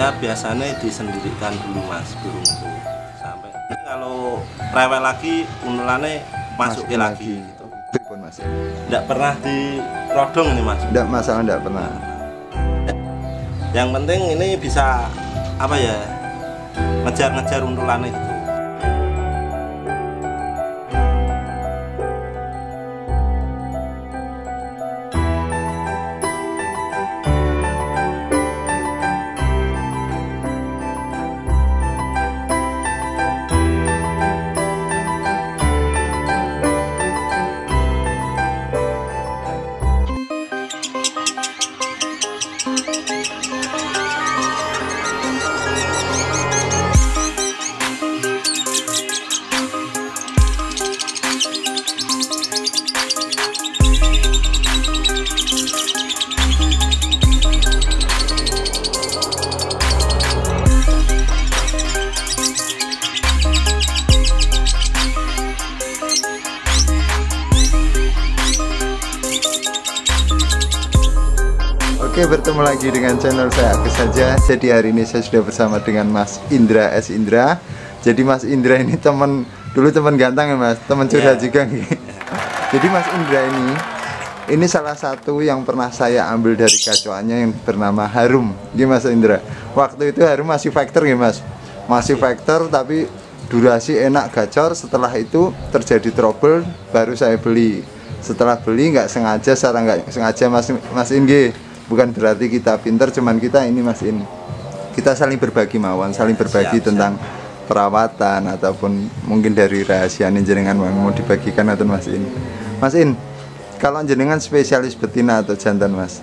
Ya biasanya disendirikan dulu mas burung itu sampai kalau rewel lagi unulannya masukin lagi gitu. Mas. Tidak pernah dirodong ini mas. Tidak masalah, tidak pernah. Yang penting ini bisa apa ya, ngejar-ngejar untulannya itu. Oke, bertemu lagi dengan channel saya Agus saja. Jadi hari ini saya sudah bersama dengan Mas Indra S. Indra. Jadi Mas Indra ini dulu teman ganteng ya Mas, teman curhat juga nih. Jadi Mas Indra ini salah satu yang pernah saya ambil dari gacoannya yang bernama Harum. Gini Mas Indra, waktu itu Harum masih factor ya Mas, masih factor tapi durasi enak gacor. Setelah itu terjadi trouble, baru saya beli. Setelah beli nggak sengaja, secara nggak sengaja Mas Inge. Bukan berarti kita pinter, cuman kita ini Mas In, kita saling berbagi mawon, saling berbagi tentang perawatan ataupun mungkin dari rahasia jenengan mau dibagikan atau Mas In. Mas In, kalau jenengan spesialis betina atau jantan Mas?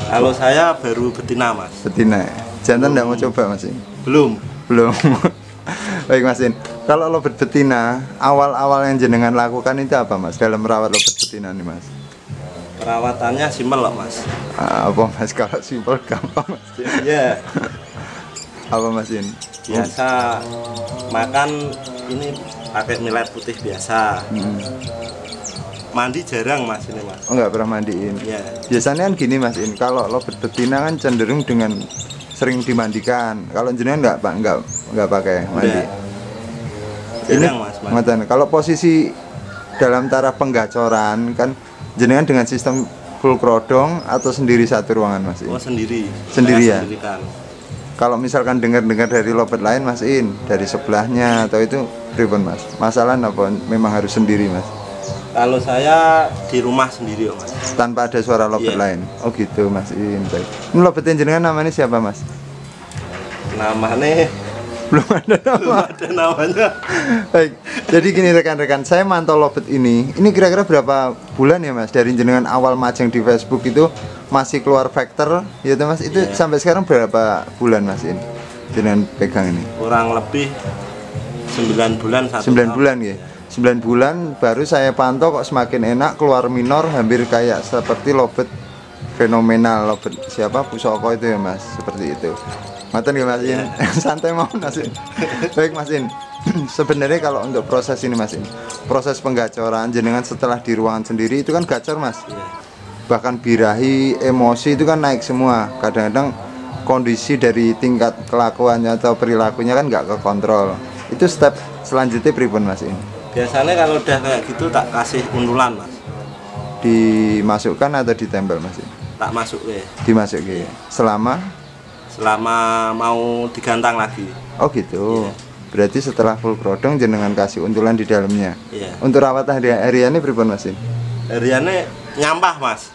Kalau saya baru betina Mas. Betina, jantan enggak mau coba Mas In? Belum. Baik Mas In, kalau lobet betina, awal-awal yang jenengan lakukan itu apa Mas dalam merawat lobet betina nih Mas? Perawatannya simpel loh Mas. Apa Mas, kalau simpel gampang Mas? Iya. Apa Mas In? Biasa makan ini pakai millet putih biasa. Mandi jarang Mas ini Mas. Oh, nggak pernah mandiin. Iya. Biasanya kan gini Mas In, kalau lobet betina kan cenderung dengan sering dimandikan. Kalau jenengan nggak pakai mandi. Jarang Mas. Ini kalau posisi dalam taraf penggacoran kan jenengan dengan sistem full krodong atau sendiri satu ruangan Mas In? Oh sendiri. Sendiri ya? Sendirikan. Kalau misalkan dengar-dengar dari lobet lain Mas In, dari sebelahnya atau itu pripun Mas? Masalah apa memang harus sendiri Mas? Kalau saya di rumah sendiri Mas. Tanpa ada suara lobet lain? Oh gitu Mas In. Baik. Ini lobetin jenengan namanya siapa Mas? Namanya belum ada namanya. Baik, jadi gini rekan-rekan, saya mantau lobet ini kira-kira berapa bulan ya Mas? Dari jenengan awal majang di Facebook itu masih keluar factor ya Mas, itu sampai sekarang berapa bulan Mas ini jenengan pegang ini? Kurang lebih 9 bulan 9 bulan ya? 9 bulan baru saya pantau kok semakin enak, keluar minor hampir kayak seperti lobet fenomenal, lobet siapa Pusoko itu ya Mas, seperti itu. Maten ya Mas In, santai mau Mas In. Baik Mas In, sebenarnya kalau untuk proses ini Mas In, proses penggacoran jenengan setelah di ruangan sendiri itu kan gacor Mas. Bahkan birahi, emosi itu kan naik semua. Kadang-kadang kondisi dari tingkat kelakuannya atau perilakunya kan nggak kekontrol. Itu step selanjutnya pripun Mas In? Biasanya kalau udah kayak gitu tak kasih untulan Mas. Dimasukkan atau ditempel Mas In? Tak masuk ya. Dimasukin. Selama mau digantang lagi. Oh gitu. Berarti setelah full krodong jenengan kasih untulan di dalamnya. Iya. Untuk rawat hariannya pripun Mas In? Hariannya nyampah Mas.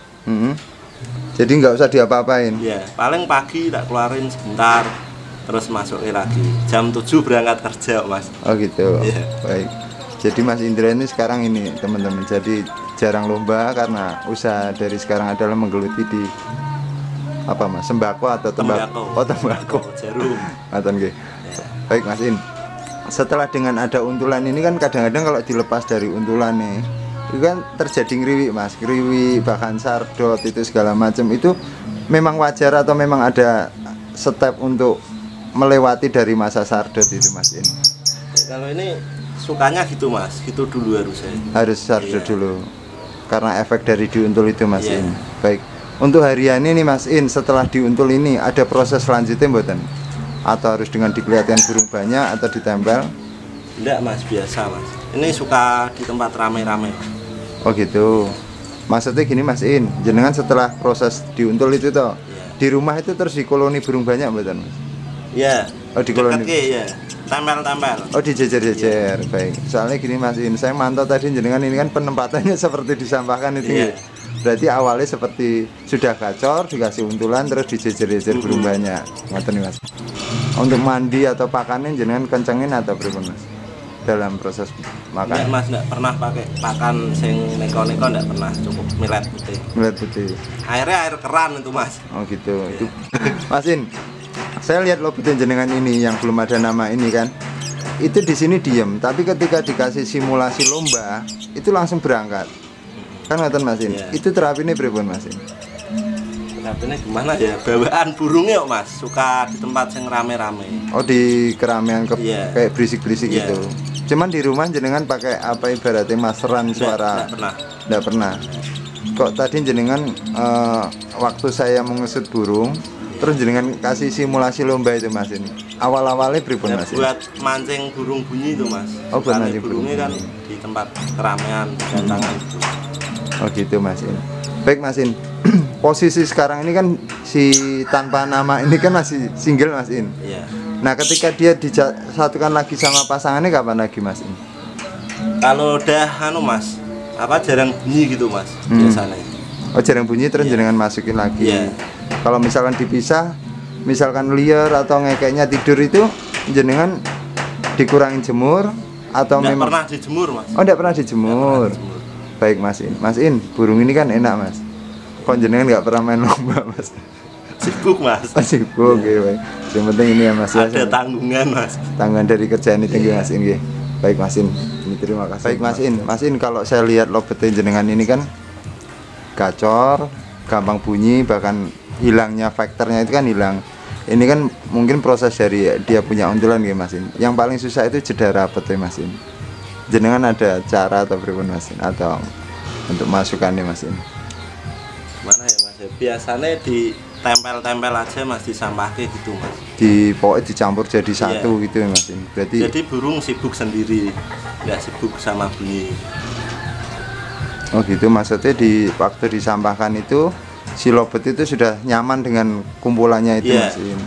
Jadi nggak usah diapa-apain. Iya, paling pagi tak keluarin sebentar, terus masukin lagi. Jam 7 berangkat kerja Mas. Oh gitu. Iya. Baik. Jadi Mas Indra ini sekarang ini teman-teman, jadi jarang lomba karena usaha dari sekarang adalah menggeluti di apa Mas, sembako atau tembakau? Oh tembakau, jarum. Ya. Baik Mas In, setelah dengan ada untulan ini kan kadang-kadang kalau dilepas dari untulan nih itu kan terjadi ngriwi Mas, ngriwi bahkan sardot itu segala macam. Itu memang wajar atau memang ada step untuk melewati dari masa sardot itu Mas In? Kalau ini sukanya gitu Mas, gitu dulu harusnya. Harus sardot dulu karena efek dari diuntul itu Mas In. Baik. Untuk harian ini Mas In, setelah diuntul ini ada proses selanjutnya mboten? Atau harus dengan dikelihatan burung banyak atau ditempel? Enggak mas, biasa mas. Ini suka di tempat rame-rame. Oh gitu. Maksudnya gini Mas In, jenengan setelah proses diuntul itu toh, di rumah itu terus dikoloni burung banyak mboten Mas? Iya. Oh dikoloni. Iya. Tempel-tempel. Oh dijejer-jejer. Baik. Soalnya gini Mas In, saya mantau tadi jenengan ini kan penempatannya seperti disampahkan itu. Iya. Berarti awalnya seperti sudah gacor, dikasih untulan terus dijejer-jejer burung banyak. Ngoten nih Mas. Untuk mandi atau pakannya jenengan kencengin atau berapa Mas? Dalam proses makan. Enggak mas, enggak pernah pakai pakan sing neko-neko, enggak pernah, cukup millet putih. Millet putih. Airnya air keran itu mas. Oh gitu. Itu. Mas In, saya lihat lobetin jenengan ini yang belum ada nama ini kan. Itu di sini diem, tapi ketika dikasih simulasi lomba, itu langsung berangkat. Kan ngoten Mas In. Iya. Itu terapinya berapa Mas In? Terapinya gimana ya? Bawaan burungnya kok mas, suka di tempat yang rame-rame. Oh di keramaian Iya. kayak berisik-berisik Iya. gitu. Cuman di rumah jenengan pakai apa ibaratnya masteran suara? Enggak pernah. Nggak pernah. Kok tadi jenengan waktu saya mengesut burung, terus jenengan kasih simulasi lomba itu Mas ini. Awal-awalnya pripun Ya, Mas? buat mancing burung bunyi itu mas. Oh, buat Karena mancing burung burungnya kan di tempat keramaian, gantangan itu. Oh gitu Mas In. Baik Mas In. Posisi sekarang ini kan si tanpa nama ini kan masih single Mas In. Iya. Nah ketika dia disatukan lagi sama pasangannya kapan lagi Mas In? Kalau udah mas, apa jarang bunyi gitu mas, biasanya. Oh jarang bunyi terus Iya. jenengan masukin lagi. Iya. Kalau misalkan dipisah, misalkan liar atau ngekeknya tidur itu jenengan dikurangin jemur atau Nggak memang pernah dijemur mas. Oh tidak pernah dijemur. Nggak pernah dijemur. Baik Mas In. Mas In, burung ini kan enak Mas. Kok jenengan nggak pernah main lomba Mas? Sibuk mas. Sibuk ya, baik. Yang penting ini ya Mas. Ada tanggungan mas. Tanggungan dari kerjaan itu Mas In. Nggih. Baik Mas In. Ini terima kasih. Baik Mas In. Mas In kalau saya lihat lobetin jenengan ini kan gacor, gampang bunyi, bahkan hilangnya faktornya itu kan hilang. Ini kan mungkin proses dari dia punya untulan ya Mas In. Yang paling susah itu jeda rapet ya Mas In. Jenengan ada cara atau berapa Mas In? Atau untuk masukannya Mas In? Gimana ya mas? Biasanya ditempel-tempel aja mas, disampahke gitu mas. Di pokoknya dicampur jadi satu gitu ya Mas In. Berarti Jadi burung sibuk sendiri, nggak sibuk sama bunyi. oh gitu, maksudnya di waktu disampahkan itu si lobet itu sudah nyaman dengan kumpulannya itu Iya. Mas In.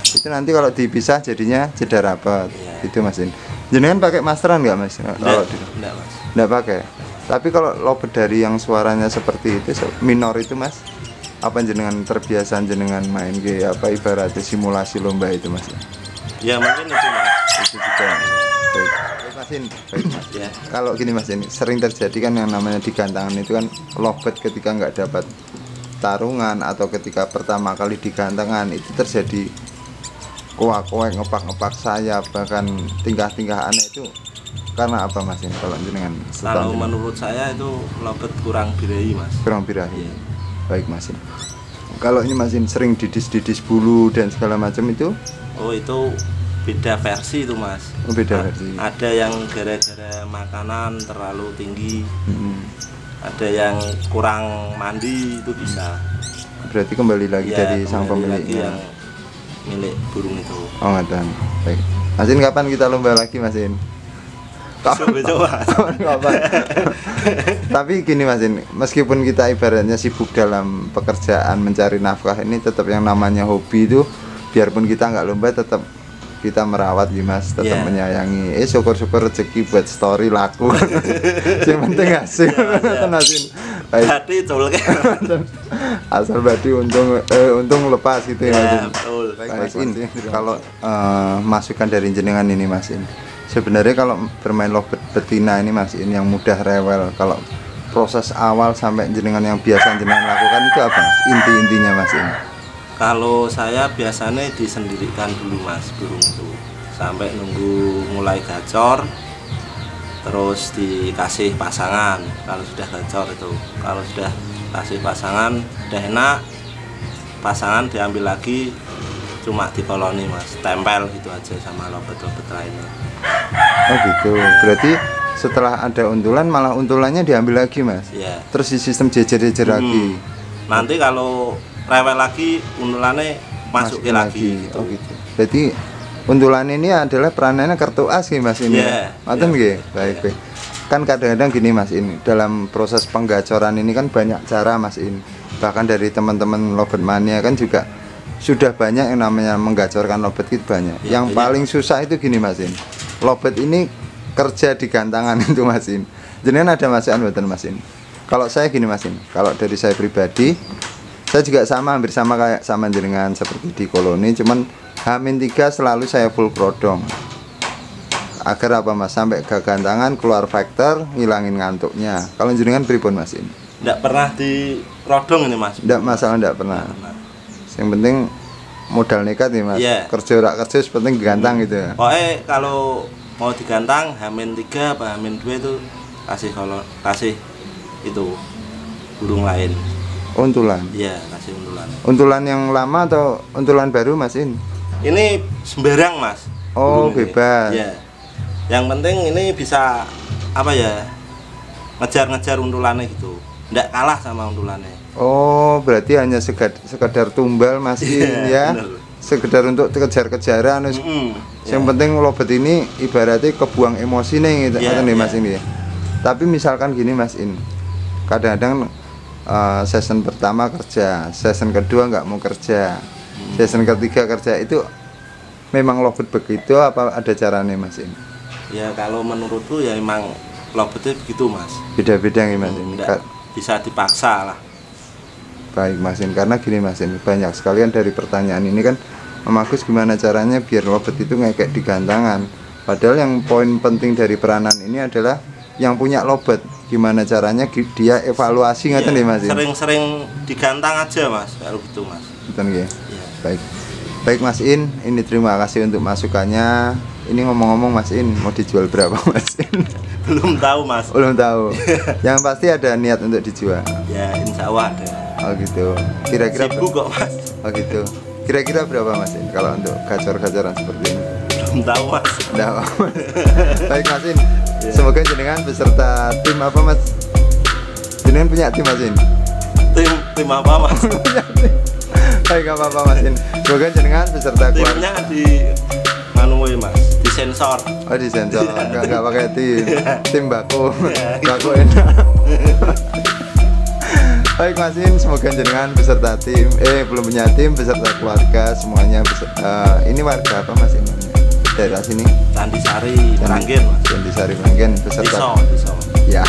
Itu nanti kalau dipisah jadinya jeda rapat. Iya. Itu Mas In. Jenengan pakai masteran nggak Mas? Kalau Enggak mas. nggak pakai. Tapi kalau lobet dari yang suaranya seperti itu minor itu Mas, apa jenengan terbiasa jenengan main kayak apa ibaratnya simulasi lomba itu Mas? Ya mungkin itu mas. Itu juga. Baik. Mas In, baik Mas. Ya. Kalau gini Mas ini sering terjadi kan yang namanya di gantangan itu kan lobet ketika nggak dapat tarungan atau ketika pertama kali di gantangan itu terjadi kuak-kuak, ngepak-ngepak sayap, bahkan tingkah-tingkah aneh itu karena apa Mas ini kalau jenengan Kalau menurut saya itu lobet kurang birahi mas. kurang birahi. Iya. Baik Mas In. Kalau ini Mas In sering didis-didis bulu dan segala macam itu Oh itu beda versi itu mas. beda versi. Ada yang gara-gara makanan terlalu tinggi, Hmm. ada yang kurang mandi itu bisa. Berarti kembali lagi Ya, dari sang kembali lagi pemiliknya. yang milik burung itu. Oh ngatan. Baik. Mas In kapan kita lomba lagi Mas In? Coba. Kapan? Tapi gini Mas In, meskipun kita ibaratnya sibuk dalam pekerjaan mencari nafkah ini tetap yang namanya hobi itu biarpun kita nggak lomba tetap kita merawat ya Mas, tetap Iya. menyayangi. Syukur-syukur rezeki buat story laku. Yang penting hasil. Ngoten Mas In. Baik. Hati colke. Asal berarti untung lepas gitu ya Mas Ya, In. betul. Baik Mas In, kalau masukan dari jenengan ini Mas In, sebenarnya kalau bermain lobet betina ini Mas In yang mudah rewel, kalau proses awal sampai jenengan yang biasa jenengan lakukan itu apa Mas? Inti-intinya Mas In? Kalau saya biasanya disendirikan dulu mas burung itu sampai nunggu mulai gacor, terus dikasih pasangan. Kalau sudah gacor itu, kalau sudah kasih pasangan udah enak, pasangan diambil lagi, cuma dikoloni mas, tempel gitu aja sama lobet-lobet lainnya. Oh gitu, berarti setelah ada untulan malah untulannya diambil lagi Mas? Iya. Terus di sistem jejer-jejer lagi. Nanti kalau rewel lagi untulannya masukin lagi gitu. Oh gitu. Jadi untulan ini adalah peranannya kartu as nih Mas ini. Iya, Ngoten iya. nggih. Baik, baik. Kan kadang-kadang gini Mas ini, dalam proses penggacoran ini kan banyak cara Mas ini. Bahkan dari teman-teman Lobet Mania kan juga sudah banyak yang namanya menggacorkan lobet itu banyak. Iya, Yang iya. paling susah itu gini Mas ini. Lobet ini kerja di gantangan itu Mas ini. Jenengan ada masukan mboten Mas ini? Kalau saya gini Mas ini, kalau dari saya pribadi, saya juga sama, hampir sama kayak sama jenengan seperti di koloni, cuman H-3 selalu saya full prodong. Agar apa Mas? Sampai ke gantangan keluar faktor, ngilangin ngantuknya. Kalau jenengan pripun Mas ini? Nggak pernah di rodong ini Mas. Nggak masalah, nggak pernah. Pernah. Yang penting modal nekat nih Mas. Iya. Kerja rak kerja, penting gantang gitu ya. Pokoknya kalau mau digantang H-3 apa H-2 itu kasih itu burung lain. Untulan. Iya, kasih untulan. Untulan yang lama atau untulan baru Mas In? Ini sembarang Mas. Oh, burung ini. bebas. Iya. Yang penting ini bisa apa ya? Ngejar-ngejar untulannya gitu. Nggak kalah sama untulannya. Oh, berarti hanya sekedar tumbal Mas In Iya, ya. bener. Sekedar untuk kejar-kejaran. Yang Ya. penting lobet ini ibaratnya kebuang emosi nih gitu, Iya, nih iya. Mas ini ya. Tapi misalkan gini Mas In, kadang-kadang season pertama kerja, season kedua nggak mau kerja, season ketiga kerja, itu memang lobet begitu apa ada caranya Mas In? Ya kalau menurutku ya emang lobetnya begitu Mas. Beda-beda nih Mas In. Nggak bisa dipaksa lah. Baik Mas In, karena gini Mas In, banyak sekalian dari pertanyaan ini kan, Om Agus gimana caranya biar lobet itu ngekek di gantangan. Padahal yang poin penting dari peranan ini adalah yang punya lobet, gimana caranya dia evaluasi Ya, ngerti nih Mas In? sering-sering digantang aja Mas, kalau gitu Mas. Betul nggih? Ya. Baik. Baik Mas In, ini terima kasih untuk masukannya. Ini ngomong-ngomong Mas In, mau dijual berapa Mas In? Belum tahu Mas. Belum tahu. Yang pasti ada niat untuk dijual. Ya insya Allah ada. Oh gitu. Kira-kira Sibuk kok Mas. Oh gitu. Kira-kira berapa Mas In kalau untuk gacor-gacoran seperti ini? Belum tahu Mas. Nggak apa. Baik Mas In. Semoga jenengan beserta tim apa Mas? Jenengan punya tim Mas In? Tim apa Mas? Baik, nggak apa-apa Mas In. Semoga jenengan beserta keluarga. Timnya di manui Mas, di sensor. Oh di sensor, nggak pakai tim baku, baku enak. Baik Mas In, semoga jenengan beserta tim, belum punya tim, beserta keluarga semuanya. Ini warga apa Mas In? Daerah sini? Candisari, Meranggen Mas. Candisari Meranggen, beserta Diso. ya,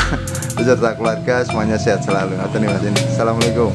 beserta keluarga semuanya sehat selalu. Atau nih Mas In. Assalamualaikum.